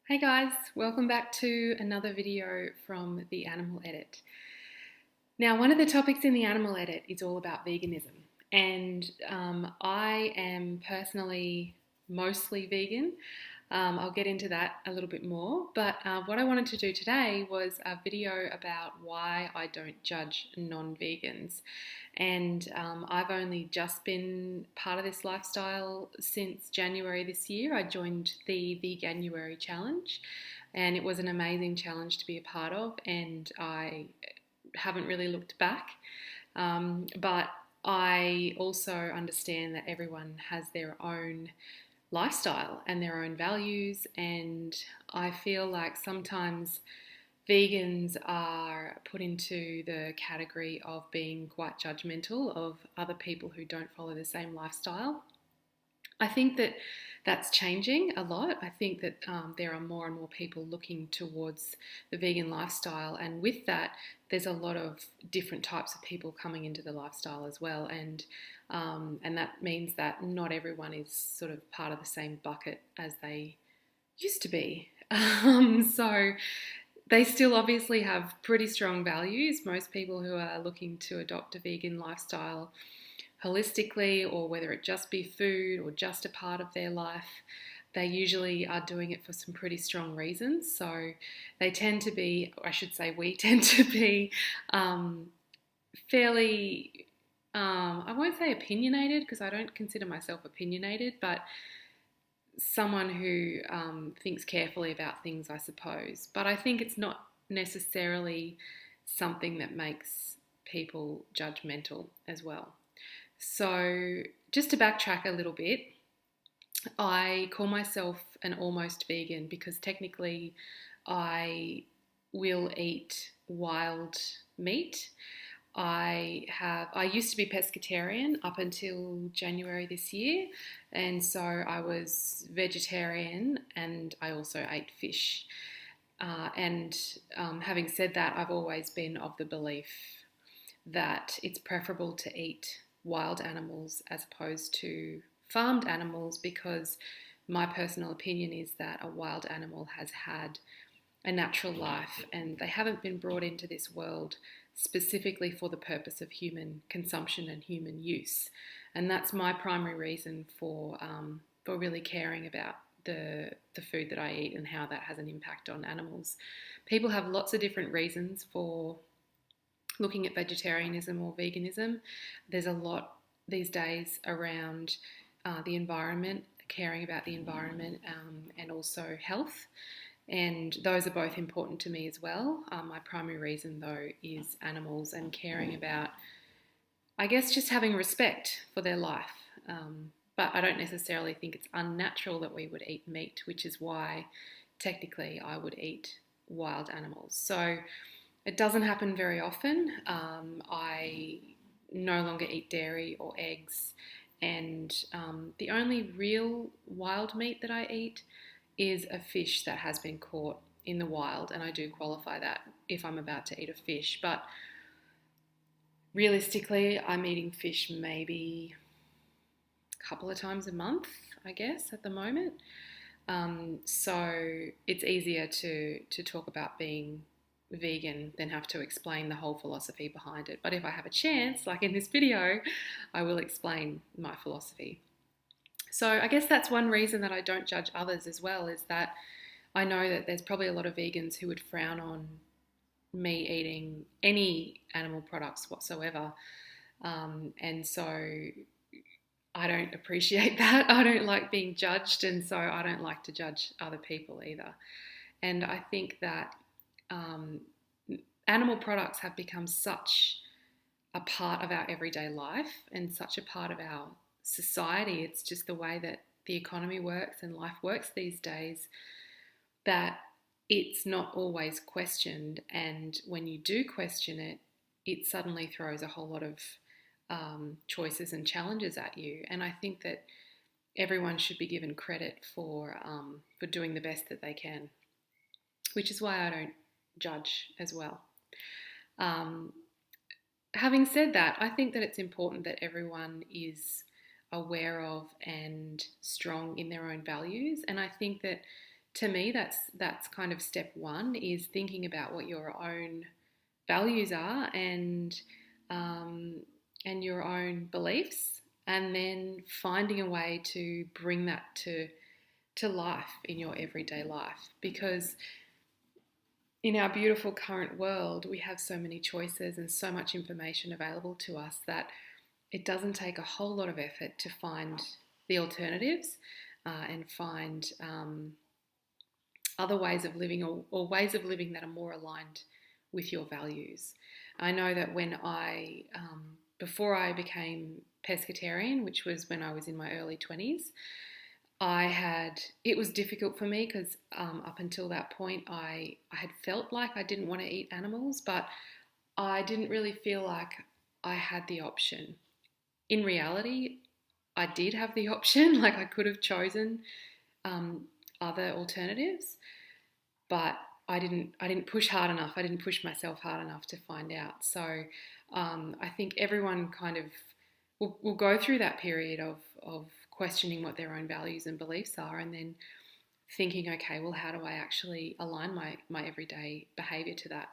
Hey guys, welcome back to another video from the Animal Edit. Now, one of the topics in the Animal Edit is all about veganism, and I am personally mostly vegan. I'll get into that a little bit more, but what I wanted to do today was a video about why I don't judge non-vegans. And I've only just been part of this lifestyle since January this year. I joined the Veganuary challenge, and it was an amazing challenge to be a part of, and I haven't really looked back. But I also understand that everyone has their own lifestyle and their own values, and I feel like sometimes vegans are put into the category of being quite judgmental of other people who don't follow the same lifestyle. I think that that's changing a lot. I think that there are more and more people looking towards the vegan lifestyle, and with that, there's a lot of different types of people coming into the lifestyle as well, and that means that not everyone is sort of part of the same bucket as they used to be. So they still obviously have pretty strong values. Most people who are looking to adopt a vegan lifestyle holistically, or whether it just be food or just a part of their life, they usually are doing it for some pretty strong reasons. So they tend to be, or I should say we tend to be fairly, I won't say opinionated because I don't consider myself opinionated, but someone who thinks carefully about things, I suppose. But I think it's not necessarily something that makes people judgmental as well. So, just to backtrack a little bit, I call myself an almost vegan because technically I will eat wild meat. I used to be pescatarian up until January this year, and so I was vegetarian and I also ate fish. Having said that, I've always been of the belief that it's preferable to eat wild animals as opposed to farmed animals, because my personal opinion is that a wild animal has had a natural life and they haven't been brought into this world specifically for the purpose of human consumption and human use. And that's my primary reason for really caring about the food that I eat and how that has an impact on animals. People have lots of different reasons for looking at vegetarianism or veganism. There's a lot these days around the environment, caring about the environment, and also health. And those are both important to me as well. My primary reason, though, is animals and caring about, I guess, just having respect for their life. But I don't necessarily think it's unnatural that we would eat meat, which is why technically I would eat wild animals. So it doesn't happen very often. I no longer eat dairy or eggs, and the only real wild meat that I eat is a fish that has been caught in the wild, and I do qualify that if I'm about to eat a fish. But realistically, I'm eating fish maybe a couple of times a month, I guess, at the moment. So it's easier to talk about being vegan than have to explain the whole philosophy behind it. But if I have a chance, like in this video, I will explain my philosophy. So I guess that's one reason that I don't judge others as well, is that I know that there's probably a lot of vegans who would frown on me eating any animal products whatsoever. And so I don't appreciate that. I don't like being judged, and so I don't like to judge other people either. And I think that animal products have become such a part of our everyday life and such a part of our society. It's just the way that the economy works and life works these days, that it's not always questioned. And when you do question it, it suddenly throws a whole lot of choices and challenges at you. And I think that everyone should be given credit for doing the best that they can, which is why I don't judge as well. Having said that, I think that it's important that everyone is aware of and strong in their own values, and I think that to me, that's kind of step one, is thinking about what your own values are and your own beliefs, and then finding a way to bring that to life in your everyday life. Because in our beautiful current world, we have so many choices and so much information available to us that it doesn't take a whole lot of effort to find the alternatives and find other ways of living, or ways of living that are more aligned with your values. I know that when before I became pescatarian, which was when I was in my early 20s, it was difficult for me because up until that point I had felt like I didn't want to eat animals, but I didn't really feel like I had the option. In reality, I did have the option. Like, I could have chosen other alternatives, but I didn't push hard enough. I didn't push myself hard enough to find out. So I think everyone kind of will go through that period of questioning what their own values and beliefs are, and then thinking, okay, well, how do I actually align my everyday behaviour to that?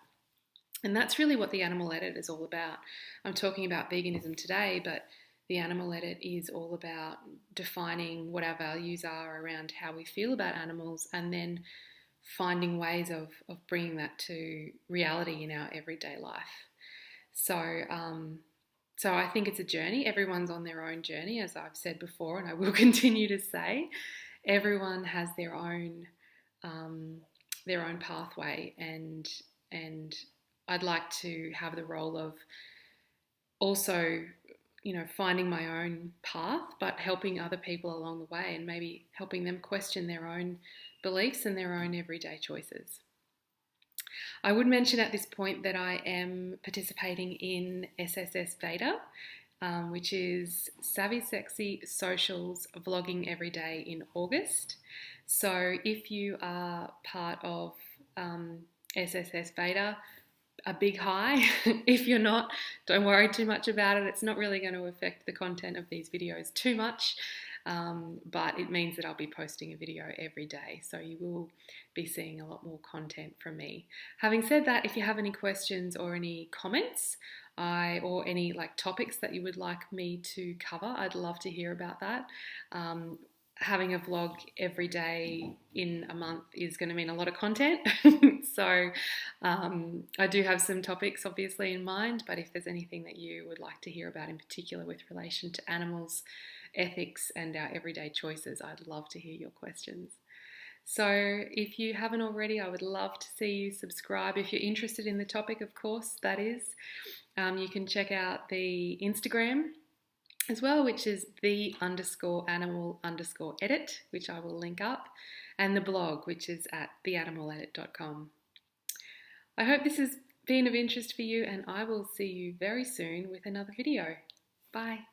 And that's really what the Animal Edit is all about. I'm talking about veganism today, but the Animal Edit is all about defining what our values are around how we feel about animals, and then finding ways of bringing that to reality in our everyday life. So I think it's a journey. Everyone's on their own journey, as I've said before, and I will continue to say. Everyone has their own pathway, and I'd like to have the role of also, finding my own path, but helping other people along the way, and maybe helping them question their own beliefs and their own everyday choices. I would mention at this point that I am participating in SSSVEDA, which is Savvy Sexy Socials Vlogging Every Day in August. So if you are part of SSSVEDA, a big hi. If you're not, don't worry too much about it. It's not really going to affect the content of these videos too much, but it means that I'll be posting a video every day, so you will be seeing a lot more content from me. Having said that, if you have any questions or any comments, or any topics that you would like me to cover, I'd love to hear about that. Having a vlog every day in a month is going to mean a lot of content. So I do have some topics obviously in mind, but if there's anything that you would like to hear about in particular with relation to animals, ethics, and our everyday choices, I'd love to hear your questions. So if you haven't already, I would love to see you subscribe. If you're interested in the topic, of course, that is. You can check out the Instagram as well, which is the_animal_edit, which I will link up, and the blog, which is at theanimaledit.com. I hope this has been of interest for you, and I will see you very soon with another video. Bye.